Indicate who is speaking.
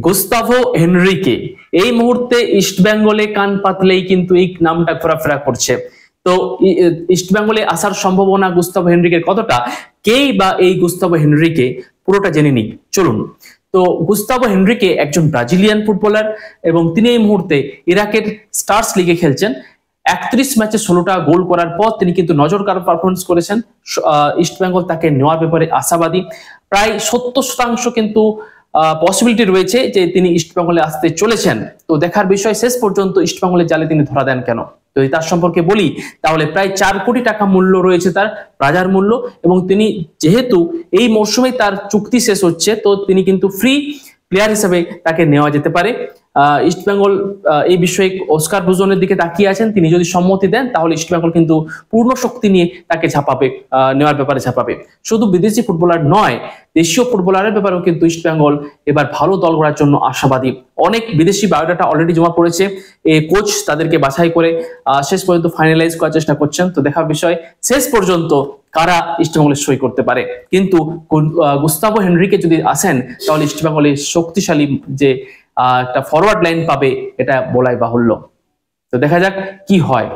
Speaker 1: Gustavo হেনরিকে এই মুহূর্তে east বেঙ্গলে কান পাতলেই কিন্তু এই নামটা ঘোরাফেরা করছে। তো ইস্ট বেঙ্গলে আসার সম্ভাবনা গুস্তাভো হেনরিকের কতটা, কেই বা এই গুস্তাভো হেনরিকে, পুরোটা জেনে নিই চলুন। তো গুস্তাভো হেনরিকে একজন ব্রাজিলিয়ান ফুটবলার এবং তিনি এই মুহূর্তে ইরাকের স্টার্স লিগে খেলছেন। 31 ম্যাচে 16টা গোল করার পর তিনি কিন্তু নজর কাড়া পারফরমেন্স করেছেন। ইস্ট বেঙ্গল তাকে নেওয়ার ব্যাপারে আশাবাদী। প্রায় 70% কিন্তু পসিবিলিটি রয়েছে যে তিনি ইস্ট বেঙ্গলে আসতে চলেছেন। তো দেখার বিষয় শেষ পর্যন্ত ইস্ট বেঙ্গলের জালে তিনি ধরা দেন কেন। তো তার সম্পর্কে বলি তাহলে প্রায় 4 কোটি টাকা মূল্য রয়েছে তার, বাজার মূল্য, এবং তিনি যেহেতু এই মরশুমে তার চুক্তি শেষ হচ্ছে, তো তিনি কিন্তু ফ্রি প্লেয়ার হিসেবে তাকে নেওয়া যেতে পারে। ইস্ট বেঙ্গল এই বিষয়ে অস্কার ব্রুজনের দিকে তাকিয়ে আছেন। তিনি যদি সম্মতি দেন তাহলে ইস্ট বেঙ্গল কিন্তু পূর্ণ শক্তি নিয়ে তাকে ঝাঁপাবে, নেওয়ার ব্যাপারে ঝাঁপাবে। শুধু বিদেশি ফুটবলার নয়, দেশীয় ফুটবলারের ব্যাপারেও কিন্তু ইস্ট বেঙ্গল এবার ভালো দল গড়ার জন্য আশাবাদী। অনেক বিদেশি বায়োডাটা অলরেডি জমা পড়েছে, এই কোচ তাদেরকে বাছাই করে শেষ পর্যন্ত ফাইনালাইজ করার চেষ্টা করছেন। তো দেখার বিষয় শেষ পর্যন্ত কারা ইস্টবেঙ্গলের সই করতে পারে। কিন্তু গুস্তাভো হেনরিকে যদি আসেন তাহলে ইস্টবেঙ্গলের শক্তিশালী যে একটা ফরওয়ার্ড লাইন পাবে এটা বলাই বাহুল্য। তো দেখা যাক কি হয়।